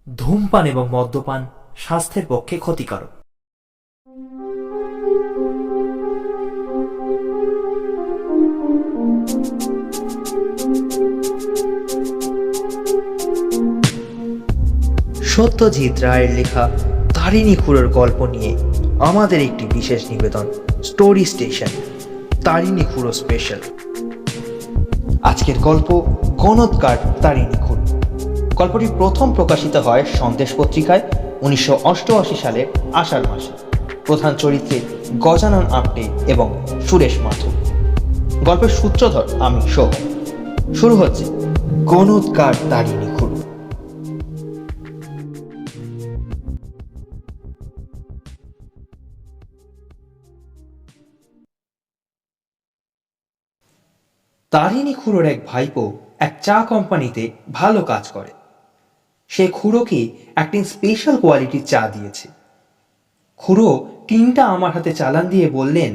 ধূমপান এবং মদ্যপান স্বাস্থ্যের পক্ষে ক্ষতিকারক। সত্যজিৎ রায়ের লেখা তারিণী খুড়োর গল্প নিয়ে আমাদের একটি বিশেষ নিবেদন, স্টোরি স্টেশন তারিণী খুড়ো স্পেশাল। আজকের গল্প গণৎকার তারিণী খুড়ো। গল্পটি প্রথম প্রকাশিত হয় সন্দেশ পত্রিকায় 1988 সালের আষাঢ় মাসে। প্রধান চরিত্রে গজানন আপটে এবং সুরেশ মাথুর। গল্পের সূত্রধর আমি শোভ। শুরু হচ্ছে গণৎকার তারিণী খুড়ো। তারিণী খুড়োর এক ভাইপো এক চা কোম্পানিতে ভালো কাজ করে। সে খুড়োকে একটি স্পেশাল কোয়ালিটির চা দিয়েছে। খুড়ো টিনটা আমার হাতে চালান দিয়ে বললেন,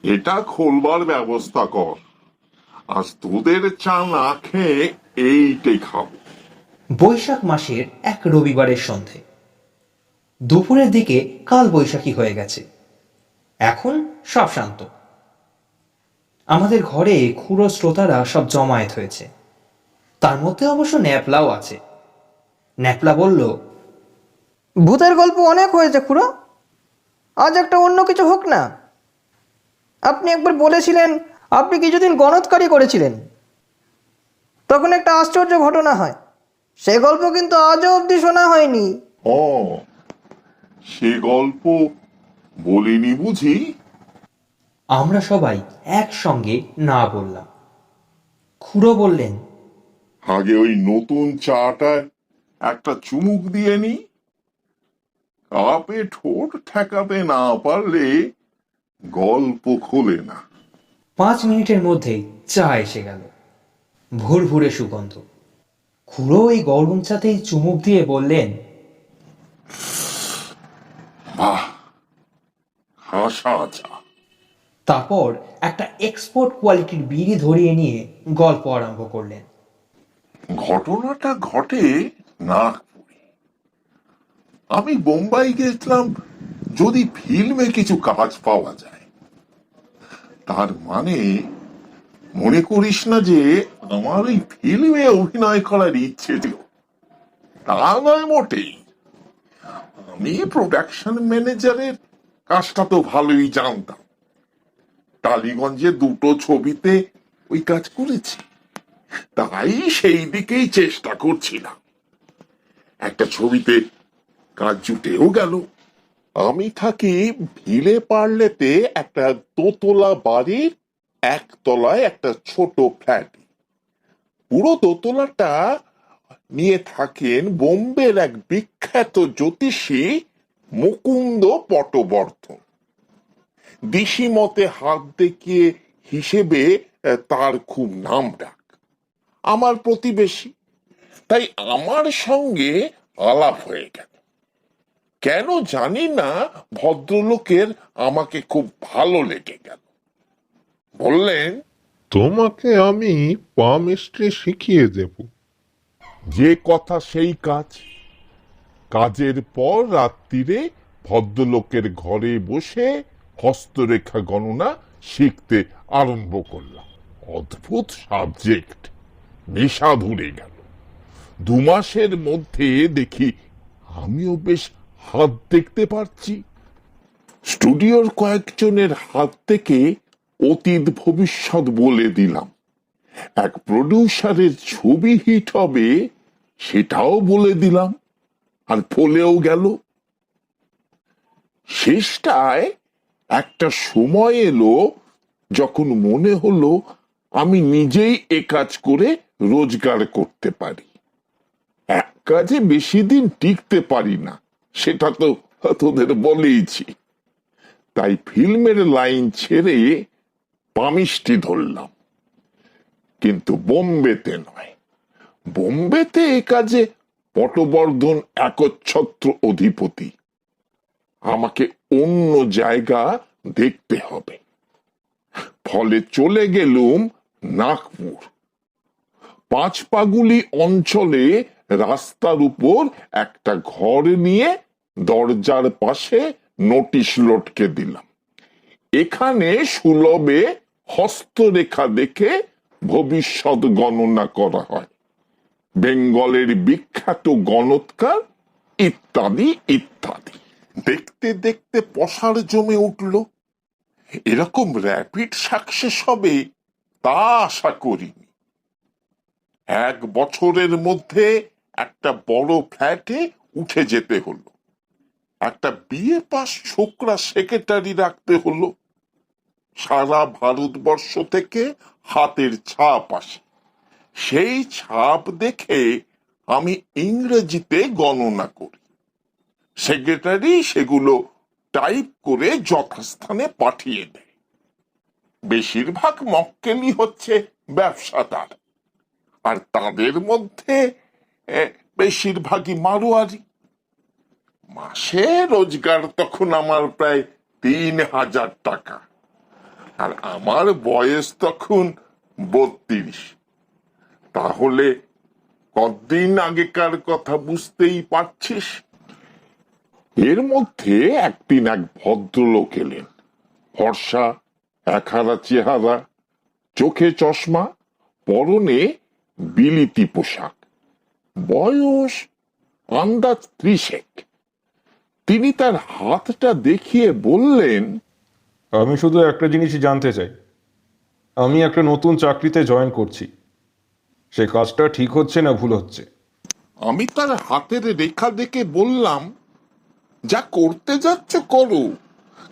এটা খোলবার ব্যবস্থা কর। আজ তোদের চা না খেয়ে এইটাই খাবো। বৈশাখ মাসের এক রবিবারের সন্ধে। দুপুরের দিকে কাল বৈশাখী হয়ে গেছে। এখন সব শান্ত। আমাদের ঘরে খুড়ো শ্রোতারা সব জমায়েত হয়েছে। তার মধ্যে অবশ্য ন্যাপলাও আছে। ন্যাপলা বলল, ভূতের গল্প অনেক হয়েছে খুড়ো, আজ একটা অন্য কিছু হোক না। আপনি একবার বলেছিলেন আপনি কিছুদিন গণৎকারী করেছিলেন, তখন একটা আশ্চর্য ঘটনা হয়। সে গল্প কিন্তু আজও অবধি শোনা হয়নি। ও, সে গল্প বলিনি বুঝি? আমরা সবাই একসঙ্গে না বললাম। খুড়ো বললেন, আগে ওই নতুন চাটায় একটা চুমুক দিয়ে নি। কাপে ঠোঁট ঠেকাতে না পারলে গল্প খোলে না। 5 মিনিটের মধ্যেই চা এসে গেল, ভুরভুরে সুগন্ধ। খুড়ো এই গরম চাতেই চুমুক দিয়ে বললেন, বাহ, হাসা চা। তারপর একটা এক্সপোর্ট কোয়ালিটির বিড়ি ধরিয়ে নিয়ে গল্প আরম্ভ করলেন। ঘটনাটা ঘটে নাগপুরে। আমি বোম্বাই গেছিলাম যদি ফিল্মে কিছু কাজ পাওয়া যায়। তার মানে মনে করিস না যে আমার এই ফিল্মে অভিনয় করার ইচ্ছে ছিল, তা নয় মোটেই। আমি প্রোডাকশন ম্যানেজারের কাজটা তো ভালোই জানতাম। টালিগঞ্জে 2টো ছবিতে ওই কাজ করেছি, তাই সেই দিকেই চেষ্টা করছিলাম। একটা ছবিতে কাজ জুটেও গেল। আমি থাকি ভিলে পার্লেতে একটা দোতলা বাড়ির একতলায় একটা ছোট ফ্ল্যাট। পুরো দোতলাটা নিয়ে থাকেন বোম্বের এক বিখ্যাত জ্যোতিষী মুকুন্দ পটবর্ধন। দিশি মতে হাত দেখিয়ে হিসেবে তার খুব নাম ডাক। আমার প্রতিবেশী, তাই আমার সঙ্গে আলাপ হয়ে গেল। কেন জানি না ভদ্রলোকের আমাকে খুব ভালো লেগে গেল। বললেন, তোমাকে আমি পামিস্ট্রি শিখিয়ে দেব। যে কথা সেই কাজ। কাজের পর রাত্রিরে ভদ্রলোকের ঘরে বসে হস্তরেখা গণনা শিখতে আরম্ভ করলাম। অদ্ভুত সাবজেক্ট, নেশা ধরে গেল। 2 মাসের মধ্যে দেখি আমিও বেশ হাত দেখতে পারছি। স্টুডিওর কয়েকজনের হাত থেকে অতীত ভবিষ্যৎ বলে দিলাম। এক প্রডিউসারের ছবি হিট হবে সেটাও বলে দিলাম, আর ফলেও গেল। শেষটায় একটা সময় এলো যখন মনে হলো আমি নিজেই এ কাজ করে রোজগার করতে পারি। এক কাজে বেশি দিন টিকতে পারি না, সেটা তো তোদের বলেইছি। তাই ফিল্মের লাইন ছেড়ে পামিষ্টি ধরলাম। কিন্তু বোম্বেতে নয়। বোম্বেতে এ কাজে পটবর্ধন একচ্ছত্র অধিপতি। আমাকে অন্য জায়গা দেখতে হবে। ফলে চলে গেলুম নাগপুর। 5 পাগুলি অঞ্চলে রাস্তার উপর একটা ঘর নিয়ে দরজার পাশে নোটিশ লটকে দিলাম। এখানে সুলভে হস্তরেখা দেখে ভবিষ্যৎ গণনা করা হয়, বেঙ্গলের বিখ্যাত গণৎকার ইত্যাদি ইত্যাদি। দেখতে দেখতে পসার জমে উঠল। এরকম র্যাপিড সাকসেস হবে তা আশা করিনি। 1 বছরের মধ্যে একটা বড় ফ্ল্যাটে উঠে যেতে হলো, একটা বিএ পাস ছোকরা সেক্রেটারি রাখতে হলো, সারা ভারতবর্ষ থেকে হাতের ছাপ আসে, সেই ছাপ দেখে আমি ইংরেজিতে গণনা করি, সেক্রেটারি সেগুলো টাইপ করে যথাস্থানে পাঠিয়ে দেয়। বেশিরভাগ মক্কেলই হচ্ছে ব্যবসাদার, আর তাদের মধ্যে বেশিরভাগই মারোয়ারি। মাসে রোজগার তখন আমার প্রায় 3,000 টাকা, আর আমার বয়স তখন 32। তাহলে কতদিন আগেকার কথা বুঝতেই পারছিস। এর মধ্যে একদিন এক ভদ্রলোক এলেন, ফর্সা, একহারা চেহারা, চোখে চশমা, পরনে বিলিতি পোশাক, বয়স আন্দাজ 30। তিনি তার হাতটা দেখিয়ে বললেন, আমি শুধু একটা জিনিসই জানতে চাই, আমি একটা নতুন চাকরিতে জয়েন করছি, সে কাজটা ঠিক হচ্ছে না ভুল হচ্ছে? আমি তার হাতের রেখা দেখে বললাম, যা করতে যাচ্ছ করো,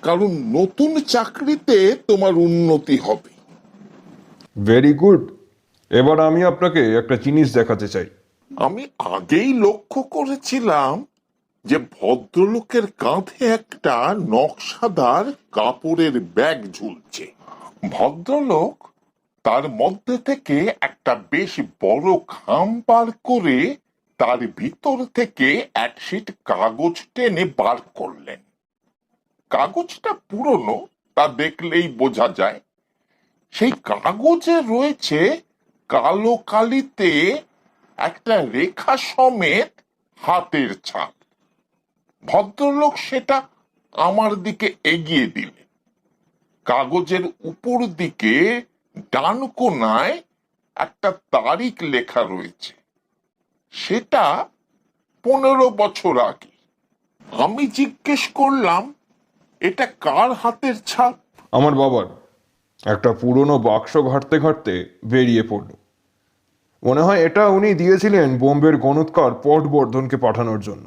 কারণ নতুন চাকরিতে তোমার উন্নতি হবে। Very good. এবার আমি আপনাকে একটা জিনিস দেখাতে চাই। আমি আগেই লক্ষ্য করেছিলাম যে ভদ্রলোকের কাঁধে একটা নকশাদার কাপড়ের ব্যাগ ঝুলছে। ভদ্রলোক তার মধ্যে থেকে একটা বেশ বড় খাম বার করে তার ভিতর থেকে এক শীট কাগজ টেনে বার করলেন। কাগজটা পুরনো, তা দেখলেই বোঝা যায়। সেই কাগজে রয়েছে কালো কালিতে একটা রেখা সমেত হাতের ছাপ। ভদ্রলোক সেটা আমার দিকে এগিয়ে দিলেন। কাগজের উপর দিকে ডান কোণায় একটা তারিখ লেখা রয়েছে, সেটা 15 বছর আগে। আমি জিজ্ঞেস করলাম, এটা কার হাতের ছাপ? আমার বাবার। একটা পুরনো বাক্স ঘাঁটতে ঘাঁটতে বেরিয়ে পড়ল। মনে হয় এটা উনি দিয়েছিলেন বোম্বের গণৎকার পটবর্ধনকে পাঠানোর জন্য,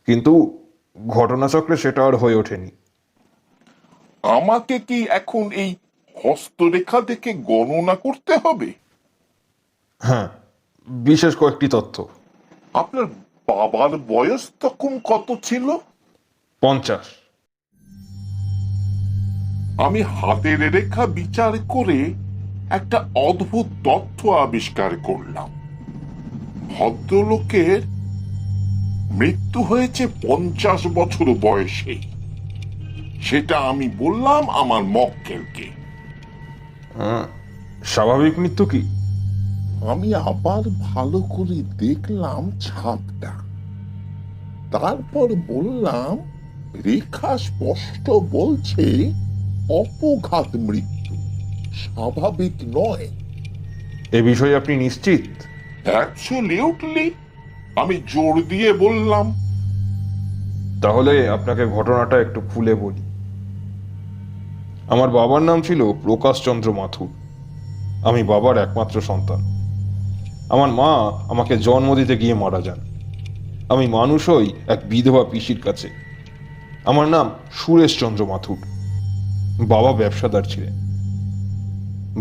কিন্তু ঘটনাচক্রে সেটা আর হয়ে ওঠেনি। আমাকে কি এখন এই হস্তরেখা দেখে গণনা করতে হবে? হ্যাঁ, বিশেষ কয়েকটি তথ্য। আপনার বাবার বয়স তখন কত ছিল? 50। আমি হাতের রেখা বিচার করে একটা অদ্ভুত তথ্য আবিষ্কার করলাম। ভদ্রলোকের মৃত্যু হয়েছে 50 বছর বয়সে। সেটা আমি বললাম আমার মক্কেলকে। স্বাভাবিক মৃত্যু কি? আমি আবার ভালো করে দেখলাম ছাপটা, তারপর বললাম, রেখা স্পষ্ট বলছে অপঘাত মৃত্যু, স্বাভাবিক নয়। এ বিষয়ে আপনি নিশ্চিত? অ্যাবসলিউটলি, আমি জোর দিয়ে বললাম। তাহলে আপনাকে ঘটনাটা একটু খুলে বলি। আমার বাবার নাম ছিল প্রকাশচন্দ্র মাথুর। আমি বাবার একমাত্র সন্তান। আমার মা আমাকে জন্ম দিতে গিয়ে মারা যান। আমি মানুষ হই এক বিধবা পিসির কাছে। আমার নাম সুরেশচন্দ্র মাথুর। বাবা ব্যবসাদার ছিলেন।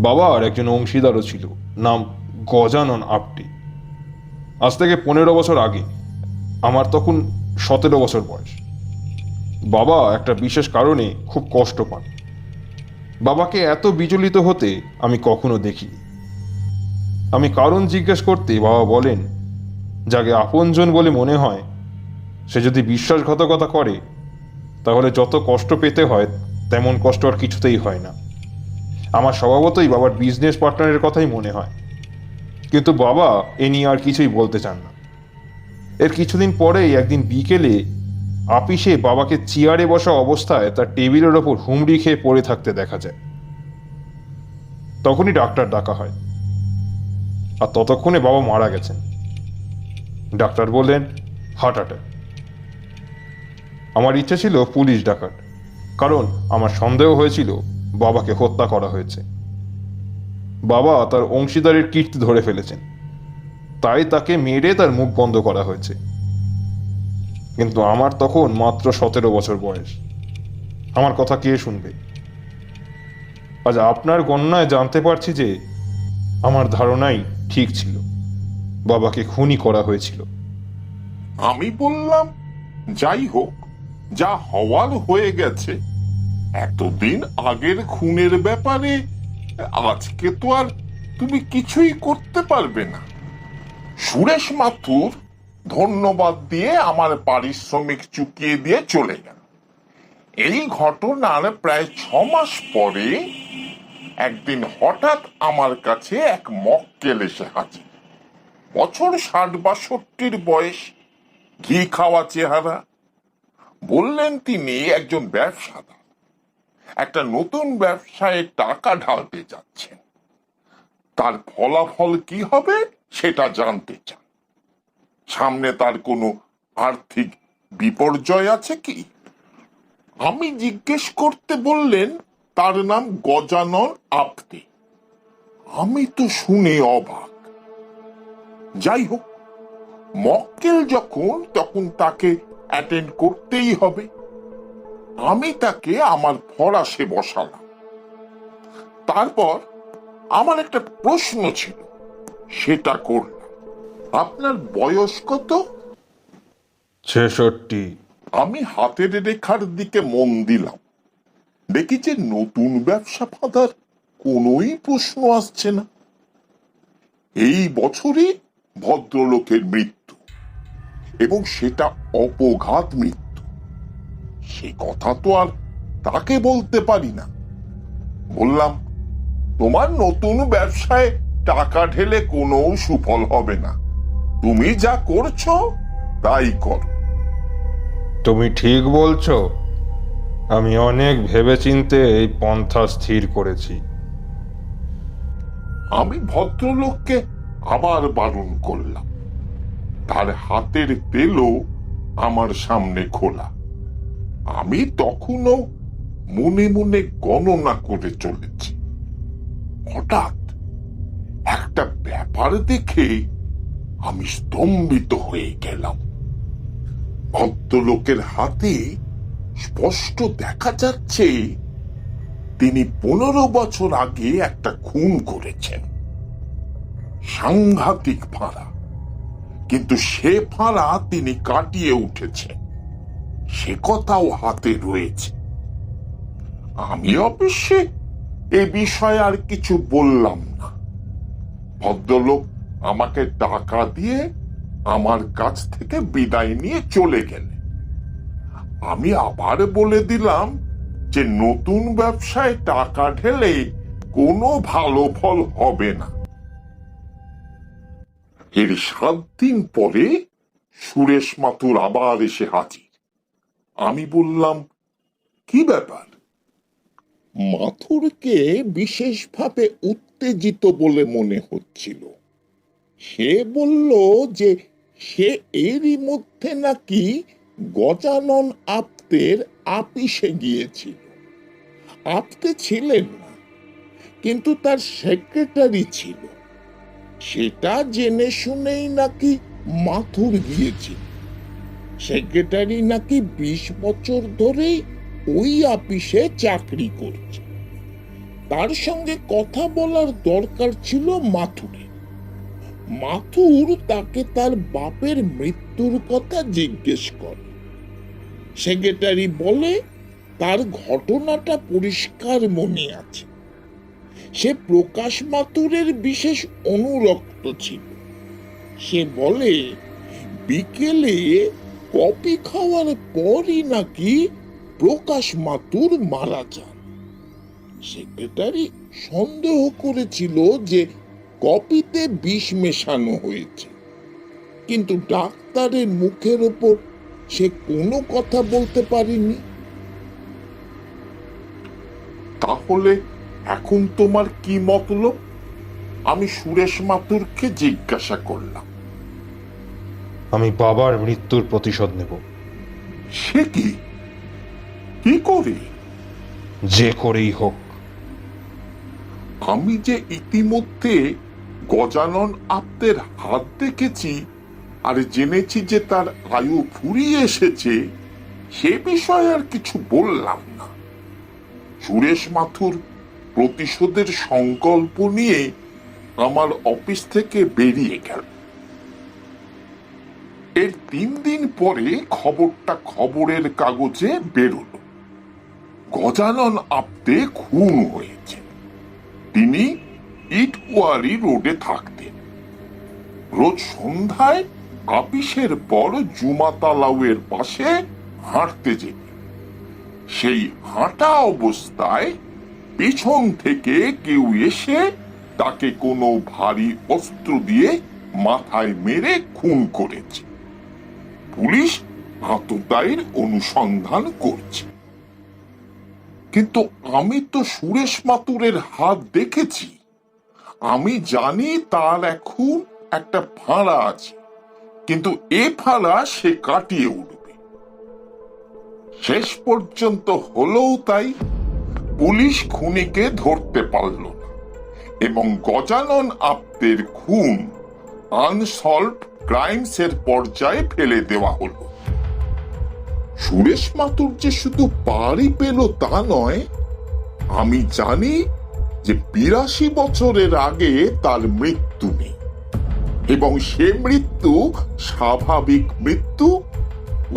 বাবার একজন অংশীদারও ছিল, নাম গজানন আপটে। আজ থেকে 15 বছর আগে, আমার তখন 17 বছর বয়স, বাবা একটা বিশেষ কারণে খুব কষ্ট পান। বাবাকে এত বিচলিত হতে আমি কখনো দেখিনি। আমি কারণ জিজ্ঞেস করতে বাবা বলেন, যাকে আপনজন বলে মনে হয় সে যদি বিশ্বাসঘাতকতা করে, তাহলে যত কষ্ট পেতে হয় তেমন কষ্ট আর কিছুতেই হয় না। আমার স্বভাবতই বাবার বিজনেস পার্টনারের কথাই মনে হয়, কিন্তু বাবা এ নিয়ে আর কিছুই বলতে চান না। এর কিছুদিন পরেই একদিন বিকেলে আপিসে বাবাকে চেয়ারে বসা অবস্থায় তার টেবিলের ওপর হুমড়ি খেয়ে পড়ে থাকতে দেখা যায়। তখনই ডাক্তার ডাকা হয়, আর ততক্ষণে বাবা মারা গেছেন। ডাক্তার বললেন হার্ট অ্যাটাক। আমার ইচ্ছে ছিল পুলিশ ডাকার, কারণ আমার সন্দেহ হয়েছিল বাবাকে হত্যা করা হয়েছে। বাবা তার অংশীদারের কীর্তি ধরে ফেলেছেন, তাই তাকে মেরে তার মুখ বন্ধ করা হয়েছে। কিন্তু আমার তখন মাত্র 17 বছর বয়স। আমার কথা কে শুনবে? আজ আপনার গণনায় জানতে পারছি যে আমার ধারণাই ঠিক ছিল, বাবাকে খুনই করা হয়েছিল। আমি বললাম, যাই হোক, যা হওয়ার হয়ে গেছে। এতদিন আগের খুনের ব্যাপারে আজকে তো আর তুমি কিছুই করতে পারবে না। সুরেশ মাথুর ধন্যবাদ দিয়ে আমার পারিশ্রমিক চুকিয়ে দিয়ে চলে গেল। এই ঘটনার প্রায় 6 মাস পরে একদিন হঠাৎ আমার কাছে এক মক্কেল এসে হাজির। বছর 60-62 বয়স, ঘি খাওয়া চেহারা। বললেন তিনি একজন ব্যবসাদার, একটা নতুন ব্যবসায় টাকা ঢালতে যাচ্ছেন। তার ফলাফল কি হবে সেটা জানতে চান। সামনে তার কোনো আর্থিক বিপর্যয় আছে কি? আমি জিজ্ঞেস করতে বললেন তার নাম গজানন আপতে। আমি তো শুনে অবাক। যাই হোক, মক্কেল যখন তখন তাকে অ্যাটেন্ড করতেই হবে। আমি তাকে আমার ফরাসে বসালাম। তারপর আমার একটা প্রশ্ন ছিল, সেটা করলাম। আপনার বয়স কত? 66। আমি হাতের রেখার দিকে মন দিলাম। দেখি যে নতুন ব্যবসা ফাঁদার কোনোই প্রশ্ন আসছে না। এই বছরই ভদ্রলোকের মৃত্যু, এবং সেটা অপঘাত মৃত্যু। সে কথা তো আর তাকে বলতে পারি না। বললাম, তোমার নতুন ব্যবসায় টাকা ঢেলে কোনো সুফল হবে না। তুমি যা করছো তাই করো। তুমি ঠিক বলছো। আমি অনেক ভেবেচিন্তে এই পন্থা স্থির করেছি। আমি ভদ্রলোককে আবার বারণ করলাম। তার হাতের তেলও আমার সামনে খোলা। আমি তখনও মনে মনে গণনা করে চলেছি। হঠাৎ একটা ব্যাপার দেখে আমি স্তম্ভিত হয়ে গেলাম। ভদ্রলোকের হাতে স্পষ্ট দেখা যাচ্ছে তিনি 15 বছর আগে একটা খুন করেছেন। সাংঘাতিক ফাঁড়া, কিন্তু সে ফাঁড়া তিনি কাটিয়ে উঠেছেন, সে কথাও হাতে রয়েছে। আমি অবশ্যই এ বিষয়ে আর কিছু বললাম না। ভদ্রলোক আমাকে টাকা দিয়ে আমার কাছ থেকে বিদায় নিয়ে চলে গেলেন। আমি আবার বলে দিলাম যে নতুন ব্যবসায় টাকা ঢেলে কোনো ভালো ফল হবে না। এর 7 দিন পরে সুরেশ মাথুর আবার এসে হাজির। আমি বললাম, কি ব্যাপার? মাথুরকে বিশেষভাবে উত্তেজিত বলে মনে হচ্ছিল। সে বলল যে সে এরই মধ্যে নাকি গজানন আপ্তের আপিসে গিয়েছিল। আপতে ছিলেন না, কিন্তু তার সেক্রেটারি ছিল। সেটা জেনে শুনেই নাকি মাথুর গিয়েছিল। সেক্রেটারি নাকি 20 বছর ধরেই ওই আপিসে চাকরি করছে। তার সঙ্গে কথা বলার দরকার ছিল মাথুরের। মাথুর তাকে তার বাপের মৃত্যুর কথা জিজ্ঞেস করে। সেক্রেটারি বলে তার ঘটনাটা পরিষ্কার মনে আছে। সে প্রকাশ মাথুরের বিশেষ অনুরক্ত ছিল। সে বলে বিকেলে কফি খাওয়ার পরই নাকি প্রকাশ মাথুর মারা যান। সেক্রেটারি সন্দেহ করেছিল যে কফিতে বিষ মেশানো হয়েছে, কিন্তু ডাক্তারের মুখের ওপর সে কোনো কথা বলতে পারেনি। তাহলে এখন তোমার কি মতলব? আমি সুরেশ মাথুরকে জিজ্ঞাসা করলাম। আমি বাবার মৃত্যুর প্রতিশোধ নেব, সে কি? কি করে? যে করেই হোক। আমি যে ইতিমধ্যে গজানন আপ্তের হাত দেখেছি আর জেনেছি যে তার আয়ু ফুরিয়ে এসেছে, সে বিষয়ে আর কিছু বললাম না। সুরেশ মাথুর প্রতিশোধের সংকল্প নিয়ে আমার অফিস থেকে বেরিয়ে গেল। এর 3 দিন পরে খবরটা খবরের কাগজে বেরোল। গজানন আপ্তে খুন হয়েছে। তিনি ইটওয়ারি রোডে থাকতেন। রোজ সন্ধ্যায় আপিসের বড় জুমা তালাওয়ের পাশে হাঁটতে যেতেন। সেই হাঁটা অবস্থায় পেছন থেকে কেউ এসে তাকে কোনো ভারী অস্ত্র দিয়ে মাথায় মেরে খুন করেছে। পুলিশ আততায়ীর অনুসন্ধান করছে। কিন্তু আমি তো সুরেশ মাথুরের হাত দেখেছি। আমি জানি তার এখন একটা ফাঁড়া আছে, কিন্তু এ ফাঁড়া সে কাটিয়ে উঠবে। শেষ পর্যন্ত হলেও তাই। পুলিশ খুনিকে ধরতে পারল না এবং গজানন আপ্তের খুন আনসলভড ক্রাইমসের পর্যায়ে ফেলে দেওয়া হলো। সুরেশ মাথুর যে শুধু পারই পেল তা নয়, আমি জানি যে 82 বছরের আগে তার মৃত্যু নেই এবং সে মৃত্যু স্বাভাবিক মৃত্যু,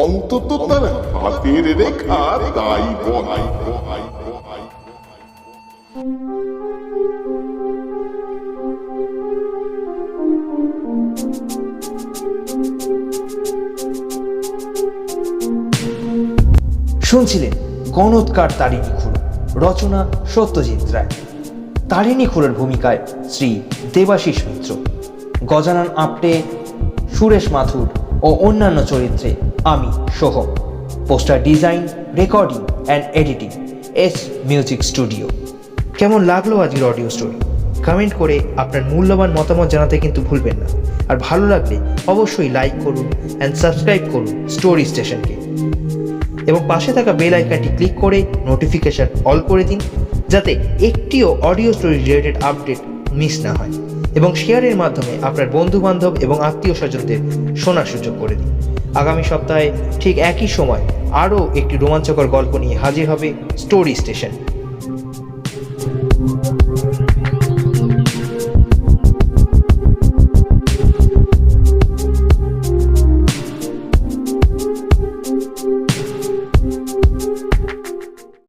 অন্তত তার হাতের রেখা তাই বলে। শুনছিলেন গণৎকার তারিণী খুড়ো, রচনা সত্যজিৎ রায়। তারিণী খুড়োর ভূমিকায় শ্রী দেবাশিস মিত্র, গজানন আপ্টে, সুরেশ মাথুর ও অন্যান্য চরিত্রে আমি Soham. Poster design, recording and editing S music studio. কেমন লাগলো আজকের অডিও স্টোরি? কমেন্ট করে আপনার মূল্যবান মতামত জানাতে কিন্তু ভুলবেন না। আর ভালো লাগলে অবশ্যই লাইক করুন অ্যান্ড সাবস্ক্রাইব করুন স্টোরি স্টেশনকে, এবং পাশে থাকা বেল আইকনটি ক্লিক করে নোটিফিকেশন অল করে দিন, যাতে একটিও audio story related update miss না হয়, এবং শেয়ারের মাধ্যমে আপনার বন্ধু বান্ধব এবং আত্মীয় স্বজনদের শোনার সুযোগ করে দিন। আগামী সপ্তাহে ঠিক একই সময় আরও একটি রোমাঞ্চকর গল্প নিয়ে হাজির হবে স্টোরি স্টেশন।